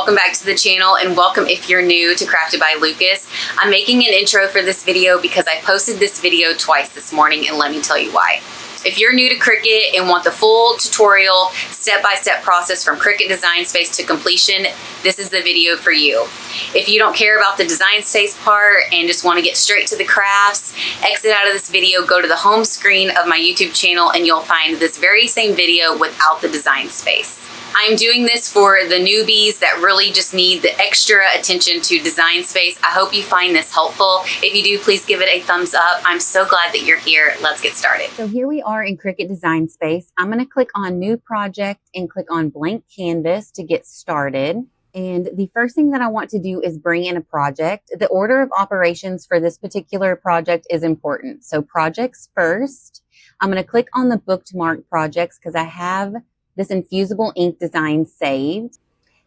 welcome back to the channel, and welcome if you're new to Crafted by Lucas. I'm making an intro for this video because I posted this video twice this morning, and let me tell you why. If you're new to Cricut and want the full tutorial, step-by-step process from Cricut Design Space to completion, this is the video for you. If you don't care about the design space part and just want to get straight to the crafts, exit out of this video, go to the home screen of my YouTube channel, and you'll find this very same video without the design space. I'm doing this for the newbies that really just need the extra attention to design space. I hope you find this helpful. If you do, please give it a thumbs up. I'm so glad that you're here. Let's get started. So here we are in Cricut Design Space. I'm going to click on New Project and click on Blank Canvas to get started. And the first thing that I want to do is bring in a project. The order of operations for this particular project is important. So projects first. I'm going to click on the Bookmark projects because I have this Infusible ink design saved.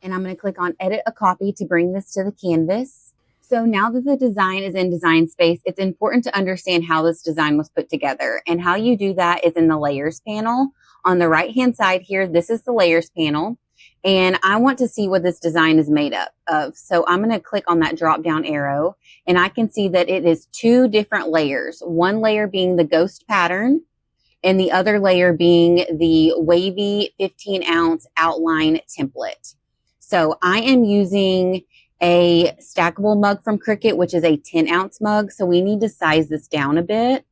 And I'm going to click on Edit a Copy to bring this to the canvas. So now that the design is in Design Space, it's important to understand how this design was put together. And how you do that is in the Layers panel. On the right-hand side here, this is the Layers panel. And I want to see what this design is made up of. So I'm going to click on that drop-down arrow, and I can see that it is two different layers. One layer being the ghost pattern, and the other layer being the wavy 15-ounce outline template. So I am using a stackable mug from Cricut, which is a 10-ounce mug. So we need to size this down a bit.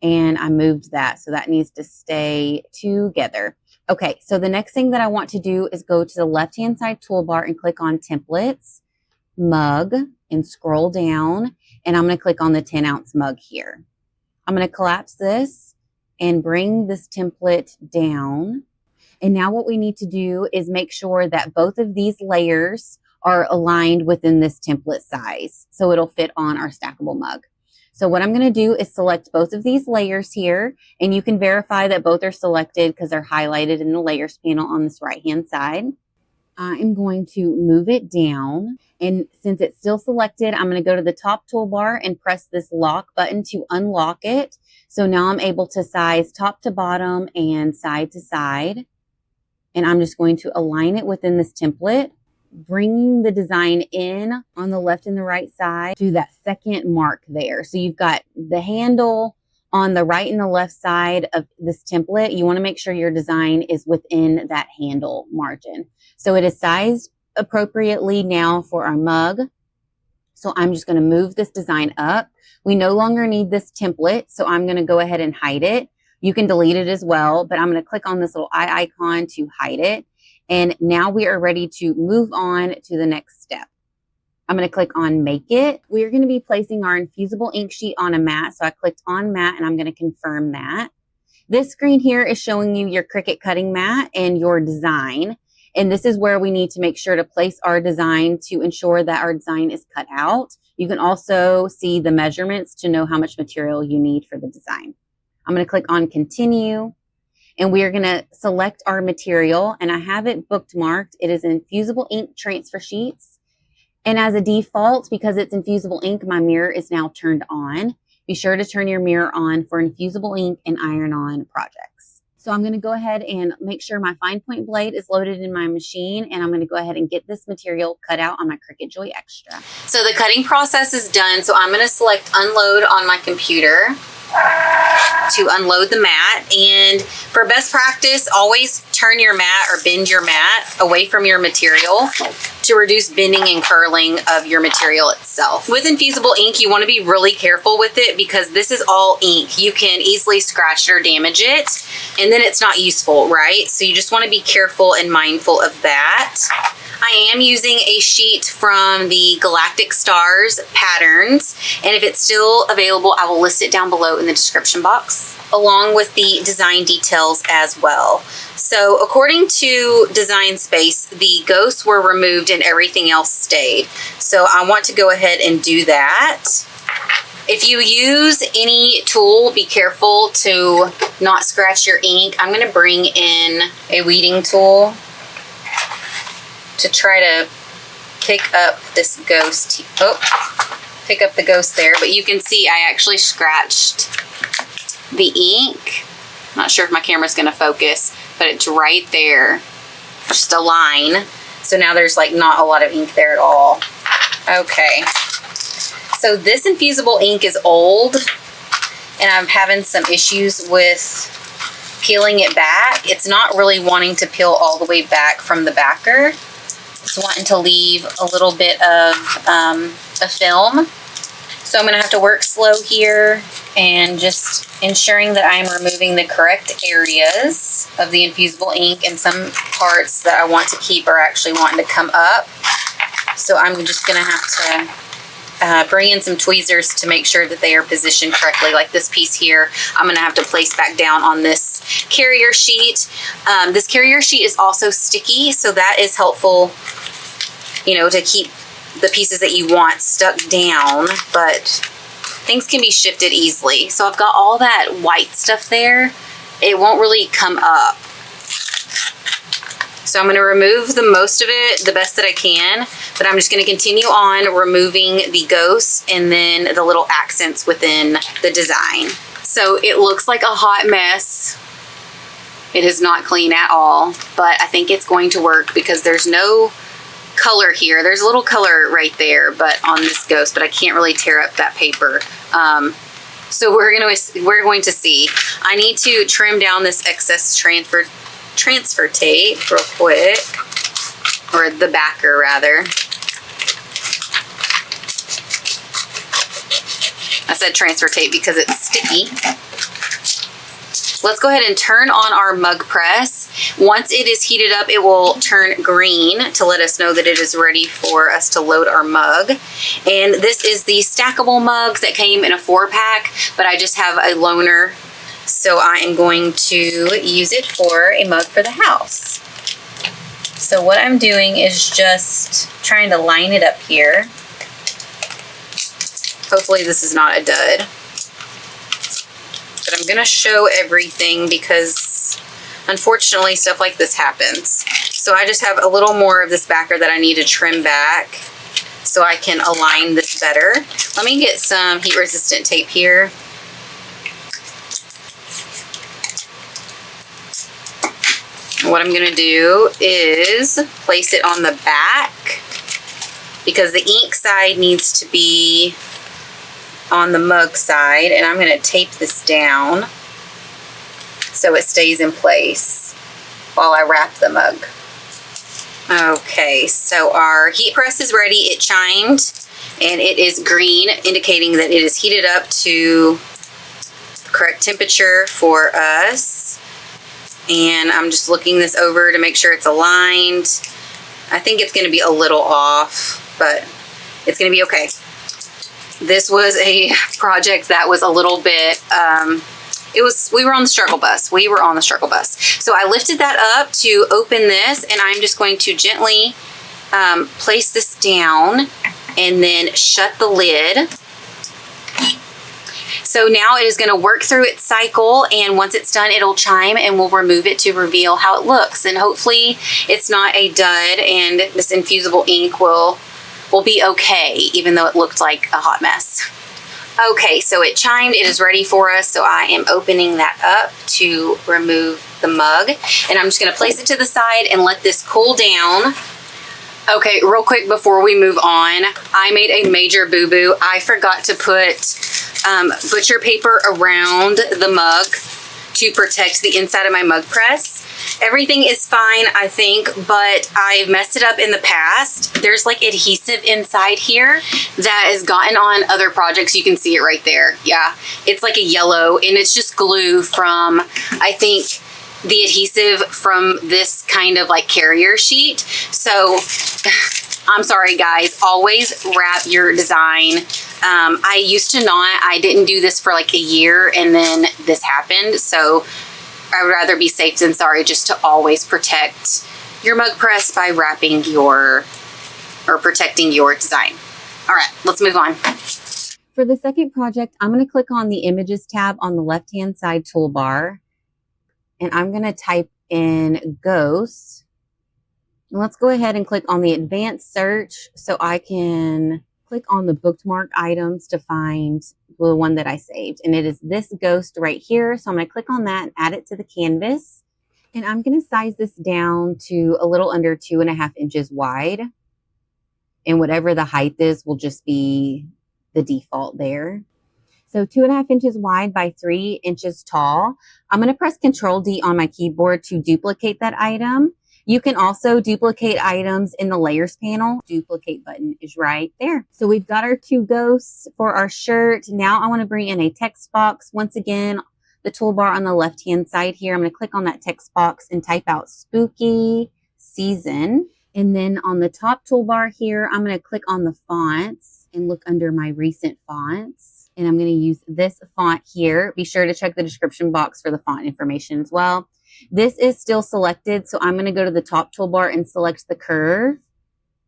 And I moved that, so that needs to stay together. Okay, so the next thing that I want to do is go to the left-hand side toolbar and click on Templates, Mug, and scroll down. And I'm going to click on the 10-ounce mug here. I'm going to collapse this and bring this template down. And now what we need to do is make sure that both of these layers are aligned within this template size, so it'll fit on our stackable mug. So what I'm going to do is select both of these layers here, and you can verify that both are selected because they're highlighted in the Layers panel on this right-hand side. I'm going to move it down, and since it's still selected, I'm going to go to the top toolbar and press this lock button to unlock it. So now I'm able to size top to bottom and side to side, and I'm just going to align it within this template, bringing the design in on the left and the right side to that second mark there. So you've got the handle on the right and the left side of this template. You want to make sure your design is within that handle margin. So it is sized appropriately now for our mug. So I'm just going to move this design up. We no longer need this template, so I'm going to go ahead and hide it. You can delete it as well, but I'm going to click on this little eye icon to hide it. And now we are ready to move on to the next step. I'm going to click on Make It. We're going to be placing our Infusible ink sheet on a mat. So I clicked on mat, and I'm going to confirm that. This screen here is showing you your Cricut cutting mat and your design. And this is where we need to make sure to place our design to ensure that our design is cut out. You can also see the measurements to know how much material you need for the design. I'm going to click on Continue. And we are going to select our material, and I have it bookmarked. It is Infusible ink transfer sheets. And as a default, because it's Infusible ink, my mirror is now turned on. Be sure to turn your mirror on for Infusible ink and iron-on projects. So I'm going to go ahead and make sure my fine point blade is loaded in my machine, and I'm going to go ahead and get this material cut out on my Cricut Joy Xtra. So the cutting process is done, so I'm going to select Unload on my computer to unload the mat. And for best practice, always turn your mat or bend your mat away from your material to reduce bending and curling of your material itself. With Infusible ink, you want to be really careful with it because this is all ink. You can easily scratch or damage it, and then it's not useful, right? So you just want to be careful and mindful of that. I am using a sheet from the Galactic Stars patterns, and if it's still available, I will list it down below in the description box, along with the design details as well. So according to Design Space, the ghosts were removed and everything else stayed. So I want to go ahead and do that. If you use any tool, be careful to not scratch your ink. I'm going to bring in a weeding tool to try to pick up this ghost. Pick up the ghost there, but you can see I actually scratched the ink. I'm not sure if my camera's going to focus, but it's right there, just a line. So now there's like not a lot of ink there at all. Okay. So this Infusible ink is old, and I'm having some issues with peeling it back. It's not really wanting to peel all the way back from the backer. It's wanting to leave a little bit of a film. So I'm going to have to work slow here and just ensuring that I'm removing the correct areas of the Infusible ink, and some parts that I want to keep are actually wanting to come up. So I'm just going to have to bring in some tweezers to make sure that they are positioned correctly. Like this piece here, I'm going to have to place back down on this carrier sheet. This carrier sheet is also sticky, so that is helpful, you know, to keep the pieces that you want stuck down, but things can be shifted easily. So I've got all that white stuff there. It won't really come up. So I'm going to remove the most of it, the best that I can, but I'm just going to continue on removing the ghosts and then the little accents within the design. So it looks like a hot mess. It is not clean at all, but I think it's going to work because there's no color here. There's a little color right there, but on this ghost, but I can't really tear up that paper. So we're going to see. I need to trim down this excess transfer tape real quick, or the backer rather. I said transfer tape because it's sticky. Let's go ahead and turn on our mug press. Once it is heated up, it will turn green to let us know that it is ready for us to load our mug. And this is the stackable mug that came in a 4-pack, but I just have a loaner, so I am going to use it for a mug for the house. So what I'm doing is just trying to line it up here. Hopefully this is not a dud. But I'm going to show everything because unfortunately stuff like this happens. So I just have a little more of this backer that I need to trim back so I can align this better. Let me get some heat resistant tape here. What I'm going to do is place it on the back because the ink side needs to be on the mug side, and I'm going to tape this down so it stays in place while I wrap the mug. Okay, so our heat press is ready. It chimed and it is green, indicating that it is heated up to the correct temperature for us. And I'm just looking this over to make sure it's aligned. I think it's going to be a little off, but it's going to be okay. This was a project that was a little bit, we were on the struggle bus. We were on the struggle bus. So I lifted that up to open this, and I'm just going to gently place this down and then shut the lid. So now it is going to work through its cycle, and once it's done, it'll chime and we'll remove it to reveal how it looks. And hopefully it's not a dud and this Infusible ink will be okay, even though it looked like a hot mess. Okay, so it chimed, it is ready for us, so I am opening that up to remove the mug, and I'm just gonna place it to the side and let this cool down. Okay, real quick before we move on, I made a major boo-boo. I forgot to put butcher paper around the mug to protect the inside of my mug press. Everything is fine, I think, but I've messed it up in the past. There's like adhesive inside here that has gotten on other projects. You can see it right there. Yeah, it's like a yellow, and it's just glue from, I think, the adhesive from this kind of like carrier sheet. So I'm sorry guys, always wrap your design. I used to not. I didn't do this for like a year, and then this happened. So I would rather be safe than sorry, just to always protect your mug press by wrapping your, or protecting your design. All right, let's move on. For the second project, I'm going to click on the Images tab on the left-hand side toolbar, and I'm going to type in Ghost. And let's go ahead and click on the Advanced Search so I can click on the bookmark items to find the one that I saved. And it is this ghost right here. So I'm going to click on that and add it to the canvas. And I'm going to size this down to a little under 2.5 inches wide. And whatever the height is will just be the default there. So 2.5 inches wide by 3 inches tall. I'm going to press Control D on my keyboard to duplicate that item. You can also duplicate items in the layers panel. Duplicate button is right there. So we've got our 2 ghosts for our shirt. Now I want to bring in a text box. Once again, the toolbar on the left-hand side here, I'm going to click on that text box and type out Spooky Season. And then on the top toolbar here, I'm going to click on the fonts and look under my recent fonts. And I'm going to use this font here. Be sure to check the description box for the font information as well. This is still selected, so I'm going to go to the top toolbar and select the curve.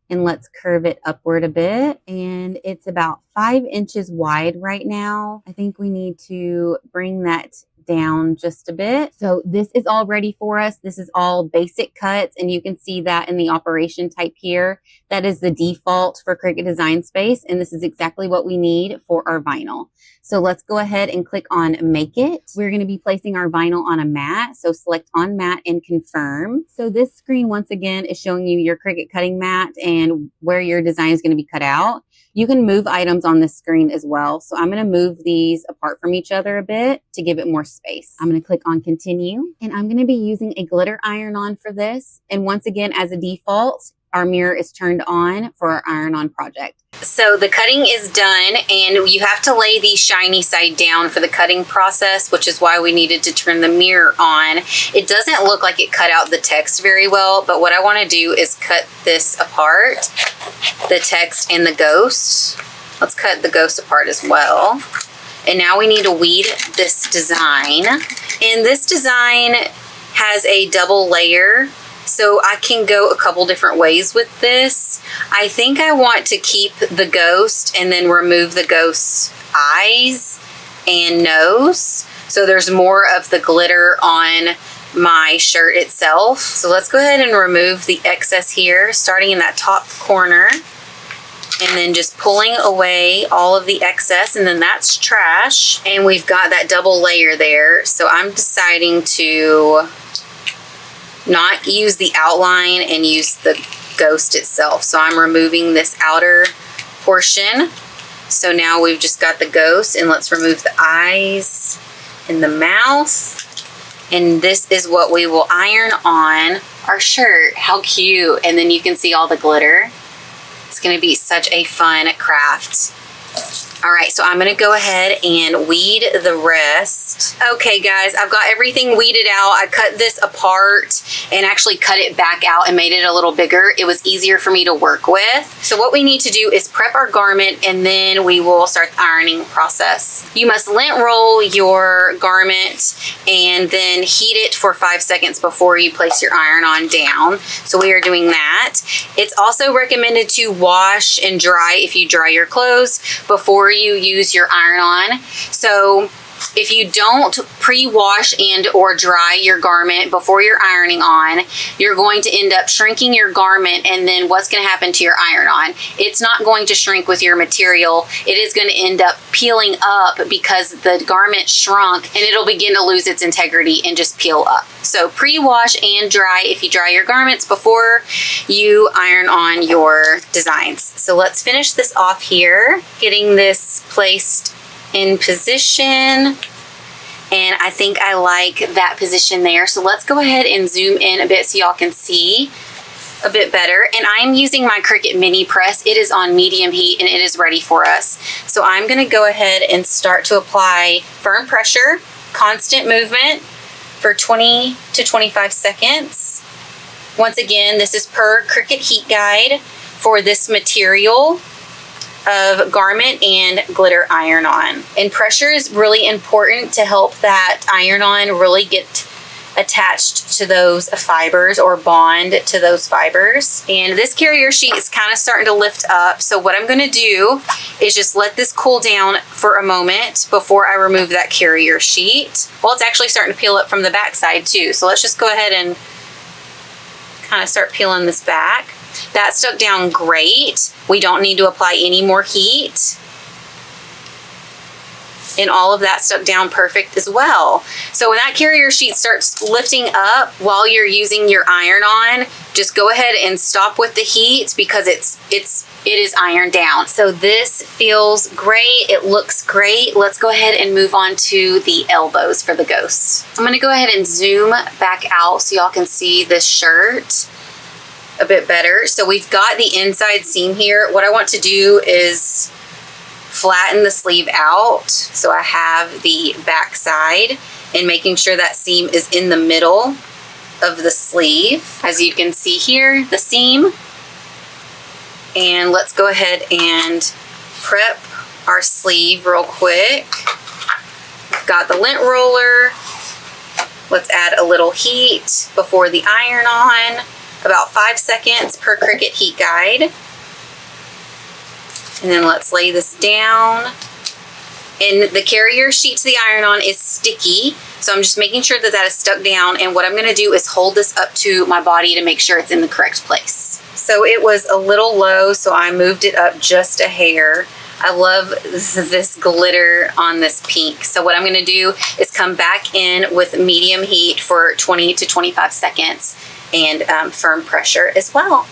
And let's curve it upward a bit. And it's about 5 inches wide right now. I think we need to bring that down just a bit. So this is all ready for us. This is all basic cuts, and you can see that in the operation type here. That is the default for Cricut Design Space, and this is exactly what we need for our vinyl. So let's go ahead and click on Make It. We're going to be placing our vinyl on a mat, so select on mat and confirm. So this screen once again is showing you your Cricut cutting mat and where your design is going to be cut out. You can move items on this screen as well. So I'm going to move these apart from each other a bit to give it more space. I'm going to click on continue, and I'm going to be using a glitter iron-on for this. And once again, as a default, our mirror is turned on for our iron-on project. So the cutting is done, and you have to lay the shiny side down for the cutting process, which is why we needed to turn the mirror on. It doesn't look like it cut out the text very well, but what I want to do is cut this apart, the text and the ghost. Let's cut the ghost apart as well. And now we need to weed this design. And this design has a double layer, so I can go a couple different ways with this. I think I want to keep the ghost and then remove the ghost's eyes and nose, so there's more of the glitter on my shirt itself. So let's go ahead and remove the excess here, starting in that top corner, and then just pulling away all of the excess, and then that's trash. And we've got that double layer there, so I'm deciding to not use the outline and use the ghost itself. So I'm removing this outer portion. So now we've just got the ghost, and let's remove the eyes and the mouth. And this is what we will iron on our shirt. How cute. And then you can see all the glitter. It's going to be such a fun craft. All right, so I'm going to go ahead and weed the rest. Okay, guys, I've got everything weeded out. I cut this apart and actually cut it back out and made it a little bigger. It was easier for me to work with. So what we need to do is prep our garment, and then we will start the ironing process. You must lint roll your garment and then heat it for 5 seconds before you place your iron-on down. So we are doing that. It's also recommended to wash and dry, if you dry your clothes, before you use your iron-on. So if you don't pre-wash and or dry your garment before you're ironing on, you're going to end up shrinking your garment, and then what's going to happen to your iron-on? It's not going to shrink with your material. It is going to end up peeling up because the garment shrunk, and it'll begin to lose its integrity and just peel up. So pre-wash and dry if you dry your garments before you iron on your designs. So let's finish this off here, getting this placed in position, and I think I like that position there. So let's go ahead and zoom in a bit so y'all can see a bit better. And I'm using my Cricut mini press. It is on medium heat and it is ready for us. So I'm going to go ahead and start to apply firm pressure, constant movement for 20 to 25 seconds. Once again, this is per Cricut heat guide for this material of garment and glitter iron-on. And pressure is really important to help that iron-on really get attached to those fibers or bond to those fibers. And this carrier sheet is kind of starting to lift up. So what I'm going to do is just let this cool down for a moment before I remove that carrier sheet. Well, it's actually starting to peel up from the back side too. So let's just go ahead and kind of start peeling this back. That stuck down great. We don't need to apply any more heat. and all of that stuck down perfect as well. So when that carrier sheet starts lifting up while you're using your iron on, just go ahead and stop with the heat because it is ironed down. So this feels great. It looks great. Let's go ahead and move on to the elbows for the ghost. I'm gonna go ahead and zoom back out so y'all can see this shirt a bit better. So we've got the inside seam here. What I want to do is flatten the sleeve out so I have the back side, and making sure that seam is in the middle of the sleeve. As you can see here, the seam. And let's go ahead and prep our sleeve real quick. We've got the lint roller. Let's add a little heat before the iron on, about 5 seconds per Cricut heat guide. And then let's lay this down. And the carrier sheet to the iron on is sticky, so I'm just making sure that that is stuck down. And what I'm gonna do is hold this up to my body to make sure it's in the correct place. So it was a little low, so I moved it up just a hair. I love this glitter on this pink. So what I'm gonna do is come back in with medium heat for 20 to 25 seconds and firm pressure as well.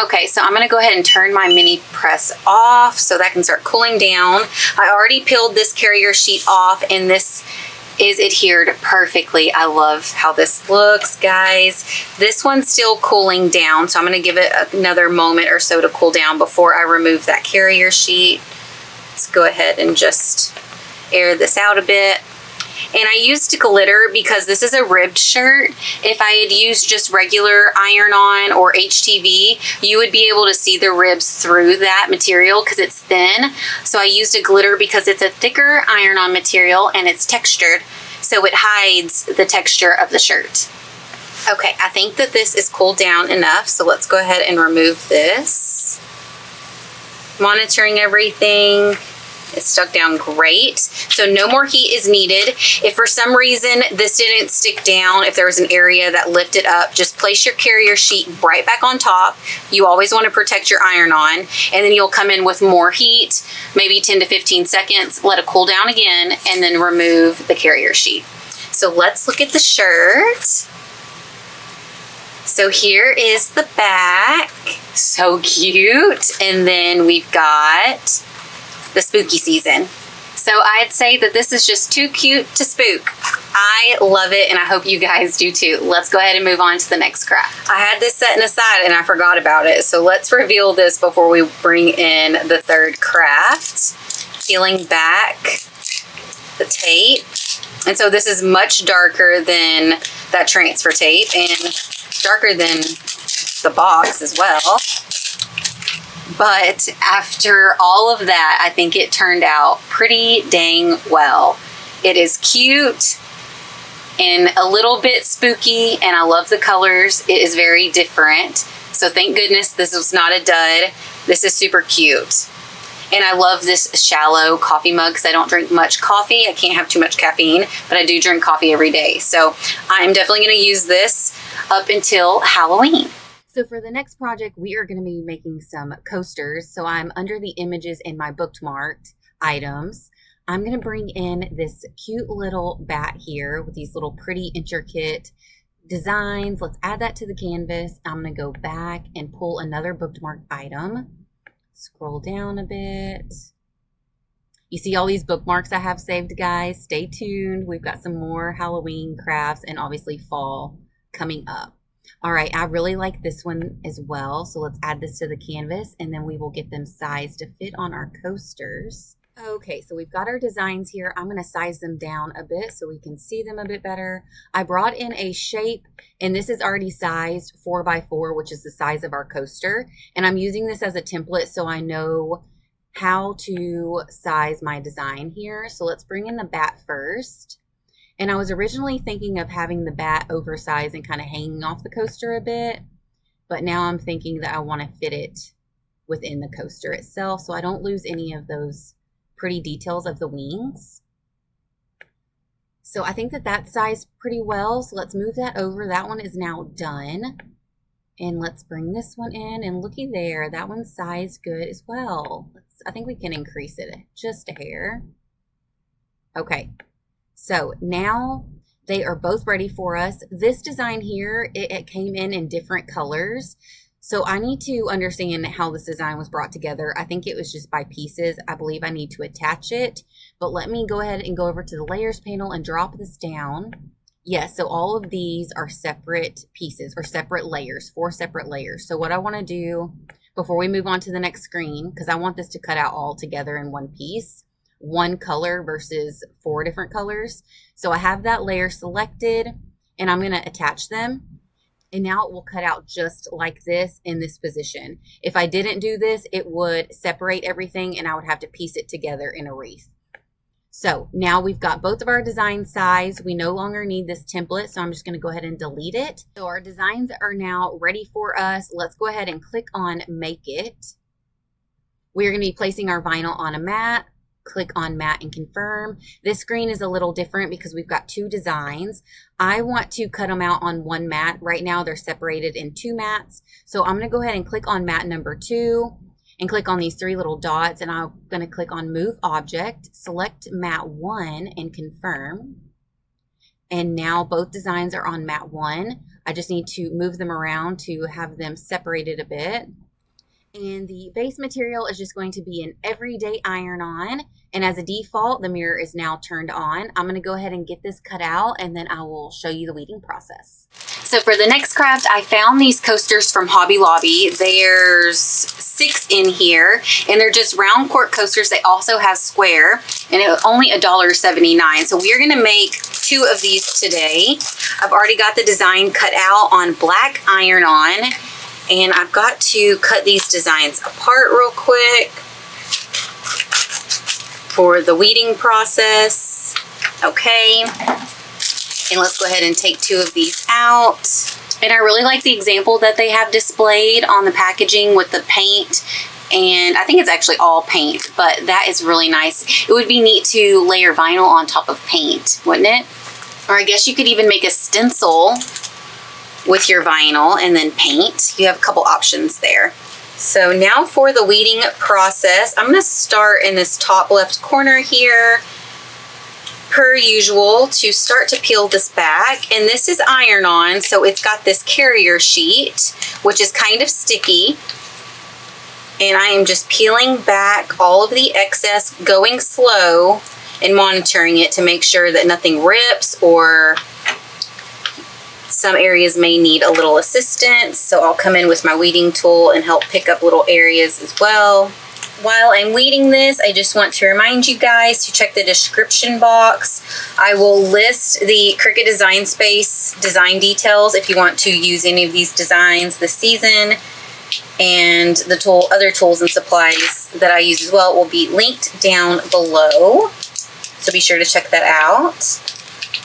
Okay, so I'm gonna go ahead and turn my mini press off so that can start cooling down. I already peeled this carrier sheet off and this is adhered perfectly. I love how this looks, guys. This one's still cooling down, so I'm gonna give it another moment or so to cool down before I remove that carrier sheet. Let's go ahead and just air this out a bit. And I used glitter because this is a ribbed shirt. If I had used just regular iron-on or HTV, you would be able to see the ribs through that material because it's thin. So I used a glitter because it's a thicker iron-on material and it's textured, so it hides the texture of the shirt. Okay, I think that this is cooled down enough, so let's go ahead and remove this. Monitoring everything. It's stuck down great. So no more heat is needed. If for some reason this didn't stick down, if there was an area that lifted up, just place your carrier sheet right back on top. You always want to protect your iron on, and then you'll come in with more heat, maybe 10 to 15 seconds, let it cool down again, and then remove the carrier sheet. So let's look at the shirt. So here is the back. So cute. And then we've got the spooky season. So I'd say that this is just too cute to spook. I love it, and I hope you guys do too. Let's go ahead and move on to the next craft. I had this setting aside and I forgot about it, so let's reveal this before we bring in the third craft. Peeling back the tape. And so this is much darker than that transfer tape and darker than the box as well. But after all of that, I think it turned out pretty dang well. It is cute and a little bit spooky, and I love the colors. It is very different. So thank goodness this was not a dud. This is super cute. And I love this shallow coffee mug because I don't drink much coffee. I can't have too much caffeine, but I do drink coffee every day. So I'm definitely gonna use this up until Halloween. So for the next project, we are going to be making some coasters. So I'm under the images in my bookmarked items. I'm going to bring in this cute little bat here with these little pretty intricate designs. Let's add that to the canvas. I'm going to go back and pull another bookmarked item. Scroll down a bit. You see all these bookmarks I have saved, guys. Stay tuned. We've got some more Halloween crafts and obviously fall coming up. All right, I really like this one as well. So let's add this to the canvas and then we will get them sized to fit on our coasters. Okay, so we've got our designs here. I'm gonna size them down a bit so we can see them a bit better. I brought in a shape, and this is already sized 4x4, which is the size of our coaster. And I'm using this as a template so I know how to size my design here. So let's bring in the bat first. And I was originally thinking of having the bat oversized and kind of hanging off the coaster a bit, but now I'm thinking that I want to fit it within the coaster itself so I don't lose any of those pretty details of the wings. So I think that that's sized pretty well. So let's move that over. That one is now done. And let's bring this one in, and looky there, that one's sized good as well. I think we can increase it just a hair. Okay, so now they are both ready for us. This design here, it came in different colors. So I need to understand how this design was brought together. I think it was just by pieces. I believe I need to attach it, but let me go ahead and go over to the layers panel and drop this down. Yes, so all of these are separate pieces or separate layers, 4 separate layers. So what I want to do before we move on to the next screen, because I want this to cut out all together in one piece, one color versus 4 different colors. So I have that layer selected and I'm going to attach them. And now it will cut out just like this in this position. If I didn't do this, it would separate everything and I would have to piece it together in a wreath. So now we've got both of our design size. We no longer need this template, so I'm just going to go ahead and delete it. So our designs are now ready for us. Let's go ahead and click on Make It. We're going to be placing our vinyl on a mat. Click on Mat and confirm. This screen is a little different because we've got 2 designs. I want to cut them out on one mat. Right now they're separated in 2 mats. So I'm going to go ahead and click on mat number 2 and click on these 3 little dots, and I'm going to click on Move Object, select mat 1 and confirm. And now both designs are on mat 1. I just need to move them around to have them separated a bit. And the base material is just going to be an everyday iron-on. And as a default, the mirror is now turned on. I'm going to go ahead and get this cut out, and then I will show you the weeding process. So for the next craft, I found these coasters from Hobby Lobby. There's 6 in here, and they're just round cork coasters. They also have square, and it was only $1.79. So we're going to make 2 of these today. I've already got the design cut out on black iron-on. And I've got to cut these designs apart real quick for the weeding process. Okay. And let's go ahead and take 2 of these out. And I really like the example that they have displayed on the packaging with the paint. And I think it's actually all paint, but that is really nice. It would be neat to layer vinyl on top of paint, wouldn't it? Or I guess you could even make a stencil with your vinyl and then paint. You have a couple options there. So now for the weeding process, I'm going to start in this top left corner here, per usual, to start to peel this back. And this is iron-on, so it's got this carrier sheet, which is kind of sticky. And I am just peeling back all of the excess, going slow and monitoring it to make sure that nothing rips, or some areas may need a little assistance. So I'll come in with my weeding tool and help pick up little areas as well. While I'm weeding this, I just want to remind you guys to check the description box. I will list the Cricut Design Space design details if you want to use any of these designs this season. And the other tools and supplies that I use as well will be linked down below. So be sure to check that out.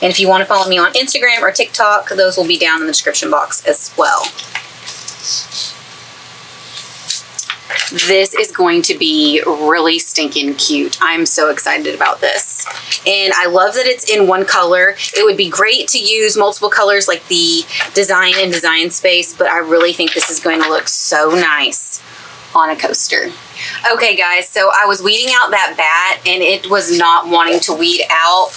And if you want to follow me on Instagram or TikTok, those will be down in the description box as well. This is going to be really stinking cute. I'm so excited about this. And I love that it's in one color. It would be great to use multiple colors like the design and design space, but I really think this is going to look so nice on a coaster. Okay guys, so I was weeding out that bat and it was not wanting to weed out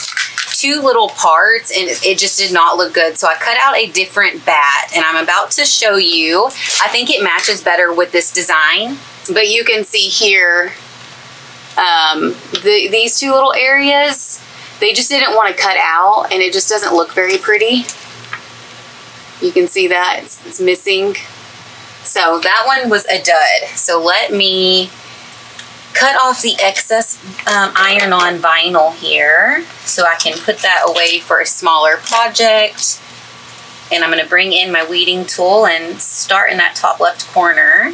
2 little parts, and it just did not look good. So I cut out a different bat, and I'm about to show you. I think it matches better with this design, but you can see here these 2 little areas, they just didn't want to cut out, and it just doesn't look very pretty. You can see that it's missing. So that one was a dud. So let me cut off the excess iron-on vinyl here so I can put that away for a smaller project. And I'm going to bring in my weeding tool and start in that top left corner.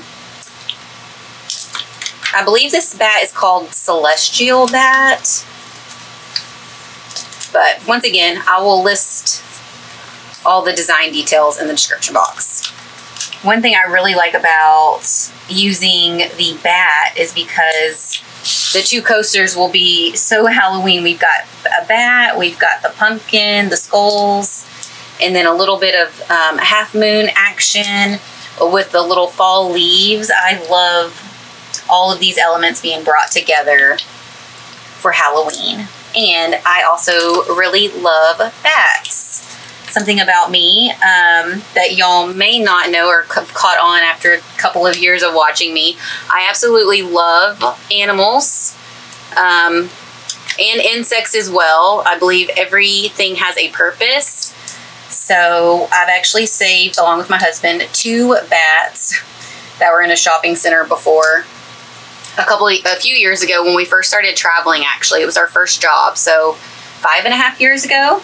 I believe this bat is called Celestial Bat. But once again, I will list all the design details in the description box. One thing I really like about using the bat is because the 2 coasters will be so Halloween. We've got a bat, we've got the pumpkin, the skulls, and then a little bit of half moon action with the little fall leaves. I love all of these elements being brought together for Halloween. And I also really love bats. Something about me that y'all may not know or caught on after a couple of years of watching me. I absolutely love animals and insects as well. I believe everything has a purpose. So I've actually saved, along with my husband, 2 bats that were in a shopping center before. A few years ago when we first started traveling, actually. It was our first job, so 5.5 years ago.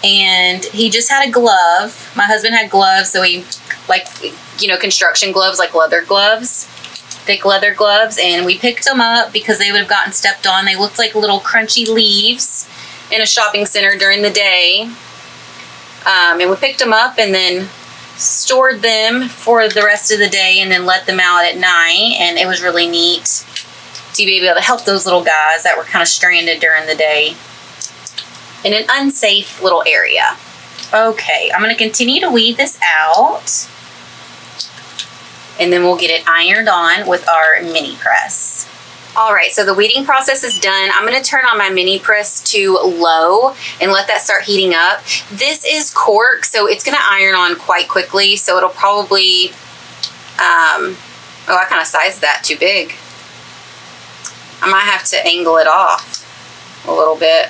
And he just had a glove. My husband had gloves, so he, like, you know, construction gloves, like leather gloves, thick leather gloves. And we picked them up because they would have gotten stepped on. They looked like little crunchy leaves in a shopping center during the day. And we picked them up and then stored them for the rest of the day and then let them out at night. And it was really neat to be able to help those little guys that were kind of stranded during the day in an unsafe little area. Okay, I'm going to continue to weed this out, and then we'll get it ironed on with our mini press. All right, so the weeding process is done. I'm going to turn on my mini press to low and let that start heating up. This is cork, so it's going to iron on quite quickly, so it'll probably, oh, I kind of sized that too big. I might have to angle it off a little bit.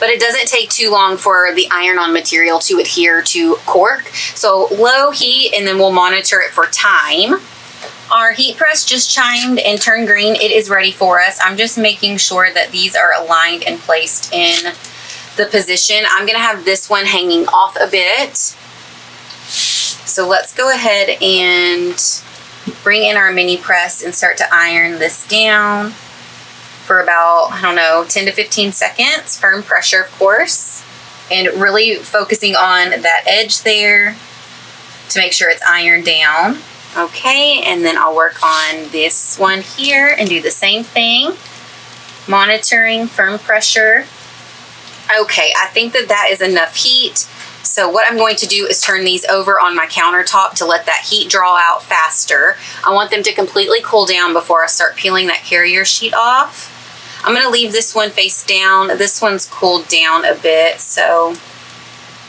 But it doesn't take too long for the iron-on material to adhere to cork. So low heat, and then we'll monitor it for time. Our heat press just chimed and turned green. It is ready for us. I'm just making sure that these are aligned and placed in the position. I'm going to have this one hanging off a bit. So let's go ahead and bring in our mini press and start to iron this down for about, I don't know, 10 to 15 seconds. Firm pressure, of course. And really focusing on that edge there to make sure it's ironed down. Okay, and then I'll work on this one here and do the same thing. Monitoring, firm pressure. Okay, I think that that is enough heat. So what I'm going to do is turn these over on my countertop to let that heat draw out faster. I want them to completely cool down before I start peeling that carrier sheet off. I'm going to leave this one face down. This one's cooled down a bit, so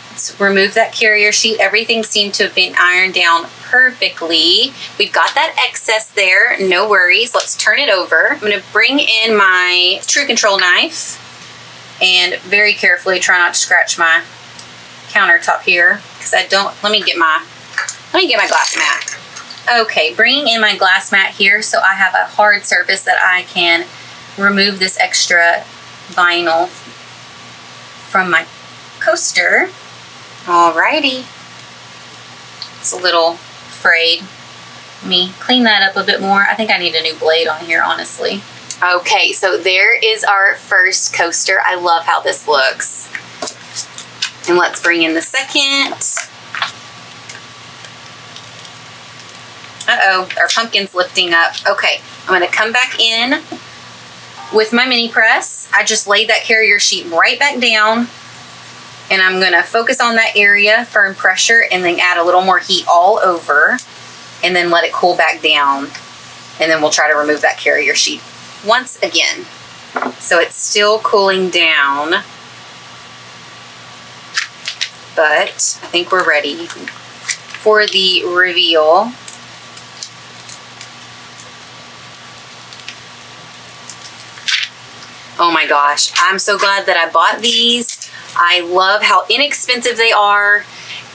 let's remove that carrier sheet. Everything seemed to have been ironed down perfectly. We've got that excess there, no worries. Let's turn it over. I'm going to bring in my True Control knife and very carefully try not to scratch my countertop here because I don't, let me get my glass mat. Okay, bringing in my glass mat here so I have a hard surface that I can remove this extra vinyl from my coaster. Alrighty. It's a little frayed. Let me clean that up a bit more. I think I need a new blade on here, honestly. Okay, so there is our first coaster. I love how this looks. And let's bring in the second. Uh-oh, our pumpkin's lifting up. Okay, I'm gonna come back in with my mini press. I just laid that carrier sheet right back down, and I'm gonna focus on that area, firm pressure, and then add a little more heat all over, and then let it cool back down. And then we'll try to remove that carrier sheet once again. So it's still cooling down, but I think we're ready for the reveal. Oh my gosh, I'm so glad that I bought these. I love how inexpensive they are.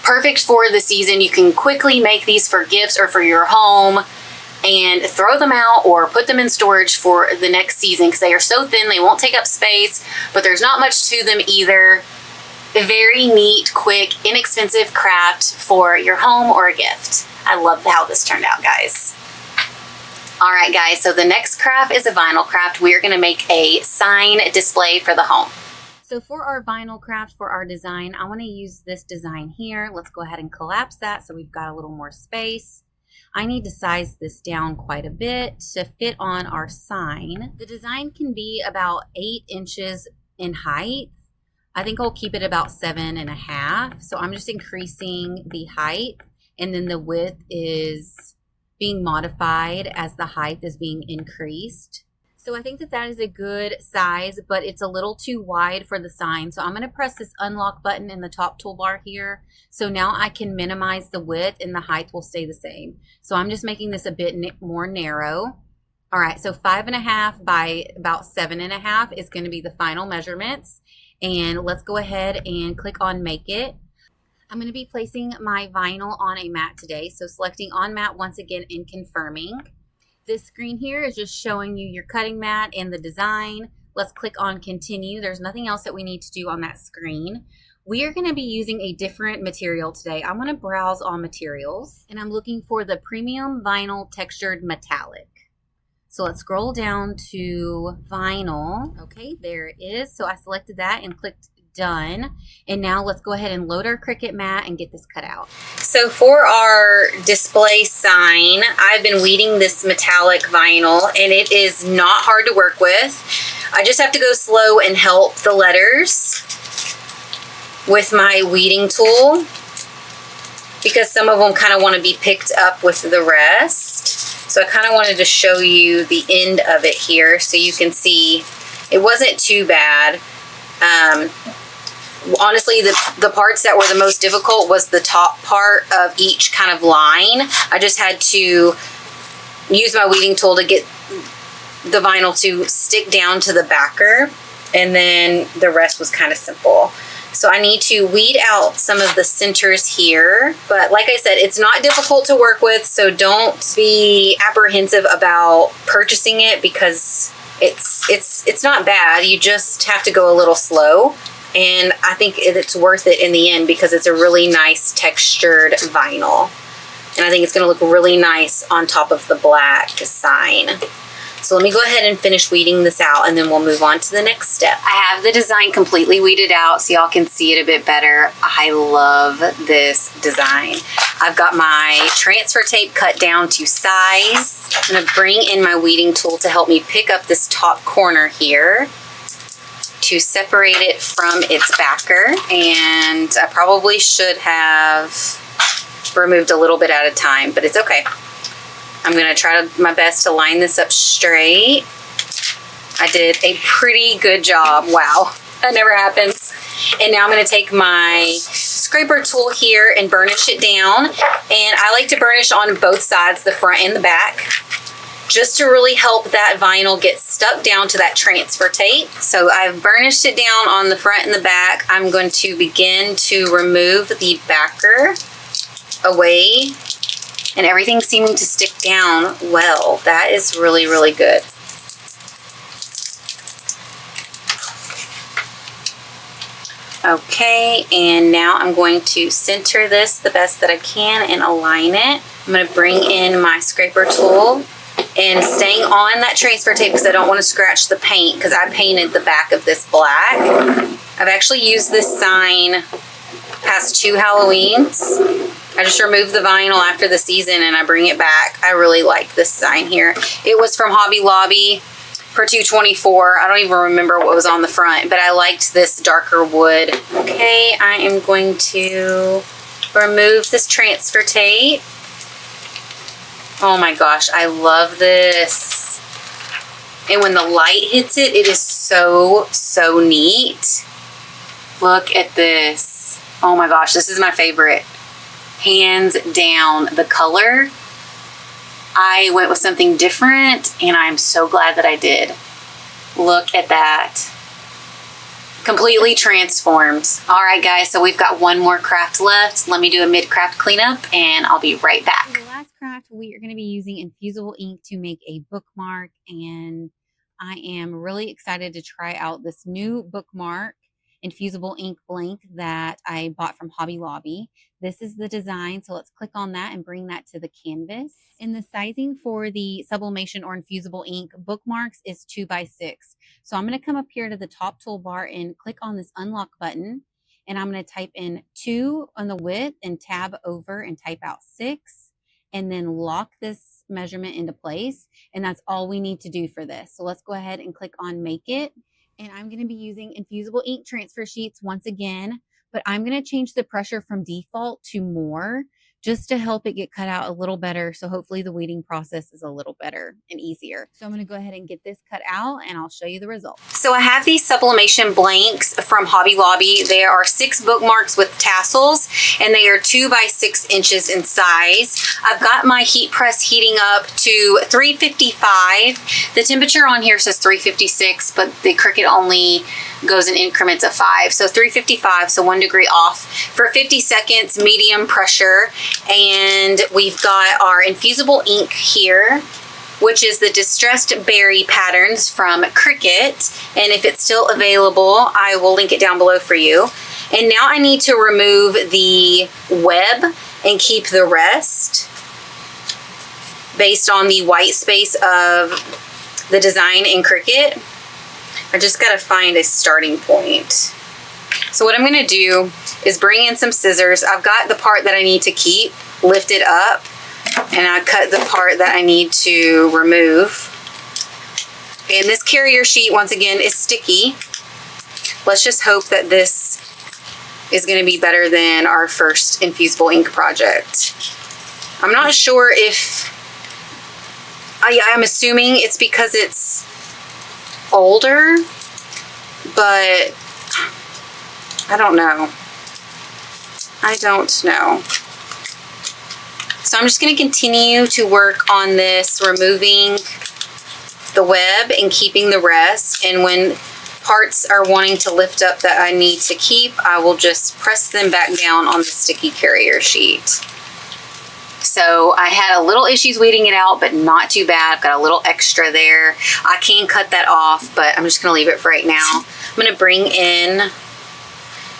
Perfect for the season. You can quickly make these for gifts or for your home and throw them out or put them in storage for the next season because they are so thin, they won't take up space, but there's not much to them either. A very neat, quick, inexpensive craft for your home or a gift. I love how this turned out, guys. All right, guys, so the next craft is a vinyl craft. We're gonna make a sign display for the home. So for our vinyl craft, for our design, I wanna use this design here. Let's go ahead and collapse that so we've got a little more space. I need to size this down quite a bit to fit on our sign. The design can be about 8 inches in height. I think I'll keep it about 7.5. So I'm just increasing the height, and then the width is being modified as the height is being increased. So I think that that is a good size, but it's a little too wide for the sign. So I'm going to press this unlock button in the top toolbar here. So now I can minimize the width and the height will stay the same. So I'm just making this a bit more narrow. All right, so 5.5 by about 7.5 is going to be the final measurements. And let's go ahead and click on Make It. I'm going to be placing my vinyl on a mat today. So selecting on mat once again and confirming. This screen here is just showing you your cutting mat and the design. Let's click on continue. There's nothing else that we need to do on that screen. We are going to be using a different material today. I'm going to browse on materials and I'm looking for the premium vinyl textured metallic. So let's scroll down to vinyl. Okay, there it is. So I selected that and clicked done. And now let's go ahead and load our Cricut mat and get this cut out. So for our display sign, I've been weeding this metallic vinyl and it is not hard to work with. I just have to go slow and help the letters with my weeding tool because some of them kind of want to be picked up with the rest. So I kind of wanted to show you the end of it here so you can see it wasn't too bad. Honestly, the parts that were the most difficult was the top part of each kind of line. I just had to use my weeding tool to get the vinyl to stick down to the backer, and then the rest was kind of simple. So I need to weed out some of the centers here, but like I said, it's not difficult to work with, so don't be apprehensive about purchasing it because it's not bad. You just have to go a little slow. And I think it's worth it in the end because it's a really nice textured vinyl. And I think it's going to look really nice on top of the black sign. So let me go ahead and finish weeding this out and then we'll move on to the next step. I have the design completely weeded out so y'all can see it a bit better. I love this design. I've got my transfer tape cut down to size. I'm going to bring in my weeding tool to help me pick up this top corner here, to separate it from its backer, and I probably should have removed a little bit at a time, but it's okay. I'm gonna try my best to line this up straight. I did a pretty good job. Wow, that never happens. And now I'm gonna take my scraper tool here and burnish it down, and I like to burnish on both sides, the front and the back, just to really help that vinyl get stuck down to that transfer tape. So I've burnished it down on the front and the back. I'm going to begin to remove the backer away, and everything's seeming to stick down well. That is really, really good. Okay, and now I'm going to center this the best that I can and align it. I'm going to bring in my scraper tool and staying on that transfer tape because I don't want to scratch the paint because I painted the back of this black. I've actually used this sign past 2 Halloweens. I just remove the vinyl after the season and I bring it back. I really like this sign here. It was from Hobby Lobby for $2.24. I don't even remember what was on the front, but I liked this darker wood. Okay, I am going to remove this transfer tape. Oh my gosh, I love this. And when the light hits it, it is so, so neat. Look at this. Oh my gosh, this is my favorite. Hands down, the color. I went with something different and I'm so glad that I did. Look at that. Completely transforms. All right, guys, so we've got one more craft left. Let me do a mid-craft cleanup and I'll be right back. For the last craft, we are going to be using Infusible ink to make a bookmark, and I am really excited to try out this new bookmark Infusible ink blank that I bought from Hobby Lobby. This is the design, so let's click on that and bring that to the canvas. And the sizing for the Sublimation or Infusible ink bookmarks is 2x6. So I'm going to come up here to the top toolbar and click on this unlock button, and I'm going to type in 2 on the width and tab over and type out 6, and then lock this measurement into place. And that's all we need to do for this. So let's go ahead and click on Make It. And I'm going to be using Infusible ink transfer sheets once again, but I'm going to change the pressure from default to more just to help it get cut out a little better. So hopefully the weeding process is a little better and easier. So I'm going to go ahead and get this cut out and I'll show you the results. So I have these Sublimation blanks from Hobby Lobby. There are 6 bookmarks with tassels and they are 2 by 6 inches in size. I've got my heat press heating up to 355. The temperature on here says 356, but the Cricut only goes in increments of 5. So 355, so 1 degree off for 50 seconds, medium pressure. And we've got our Infusible ink here, which is the Distressed Berry patterns from Cricut. And if it's still available, I will link it down below for you. And now I need to remove the web and keep the rest based on the white space of the design in Cricut. I just gotta find a starting point. So what I'm gonna do is bring in some scissors. I've got the part that I need to keep, lift it up, and I cut the part that I need to remove. And this carrier sheet, once again, is sticky. Let's just hope that this is gonna be better than our first Infusible ink project. I'm not sure if, I'm assuming it's because it's older, but I don't know. I don't know. So I'm just going to continue to work on this, removing the web and keeping the rest. And when parts are wanting to lift up that I need to keep, I will just press them back down on the sticky carrier sheet. So I had a little issues weeding it out, but not too bad. I've got a little extra there. I can cut that off, but I'm just gonna leave it for right now. I'm gonna bring in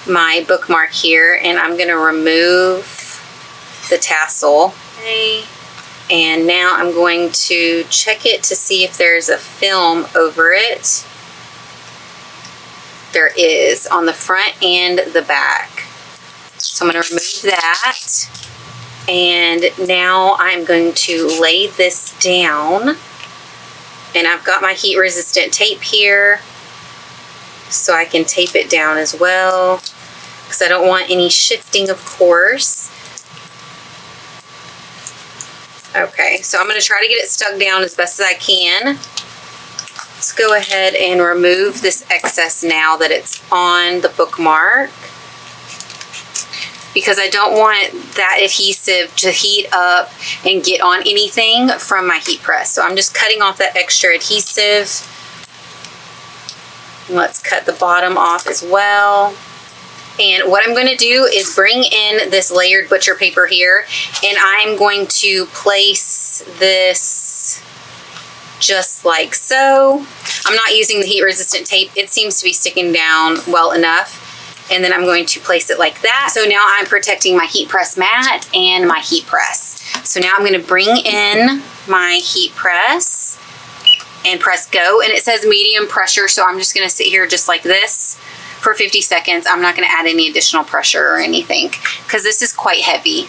my bookmark here and I'm gonna remove the tassel. Okay. And now I'm going to check it to see if there's a film over it. There is on the front and the back. So I'm gonna remove that. And now I'm going to lay this down. And I've got my heat resistant tape here, so I can tape it down as well, because I don't want any shifting, of course. Okay, so I'm going to try to get it stuck down as best as I can. Let's go ahead and remove this excess now that it's on the bookmark, because I don't want that adhesive to heat up and get on anything from my heat press. So I'm just cutting off that extra adhesive. Let's cut the bottom off as well. And what I'm going to do is bring in this layered butcher paper here, and I'm going to place this just like so. I'm not using the heat resistant tape. It seems to be sticking down well enough. And then I'm going to place it like that. So now I'm protecting my heat press mat and my heat press. So now I'm going to bring in my heat press and press go. And it says medium pressure, so I'm just going to sit here just like this for 50 seconds. I'm not going to add any additional pressure or anything because this is quite heavy.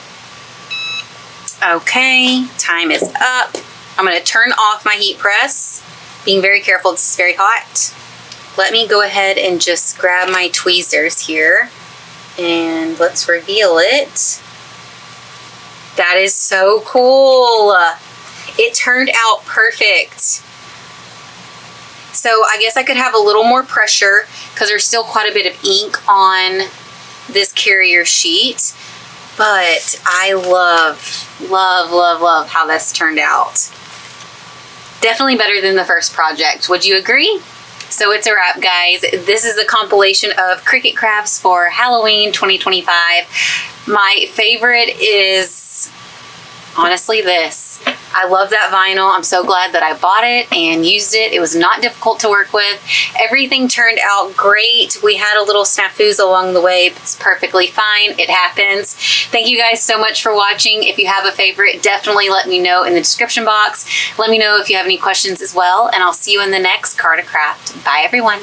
Okay, time is up. I'm going to turn off my heat press, being very careful. This is very hot. Let me go ahead and just grab my tweezers here and let's reveal it. That is so cool. It turned out perfect. So I guess I could have a little more pressure because there's still quite a bit of ink on this carrier sheet, but I love, love, love, love how this turned out. Definitely better than the first project. Would you agree? So it's a wrap, guys. This is a compilation of Cricut crafts for Halloween 2025. My favorite is honestly this. I love that vinyl. I'm so glad that I bought it and used it. It was not difficult to work with. Everything turned out great. We had a little snafus along the way, but it's perfectly fine. It happens. Thank you guys so much for watching. If you have a favorite, definitely let me know in the description box. Let me know if you have any questions as well, and I'll see you in the next Card to Craft. Bye, everyone.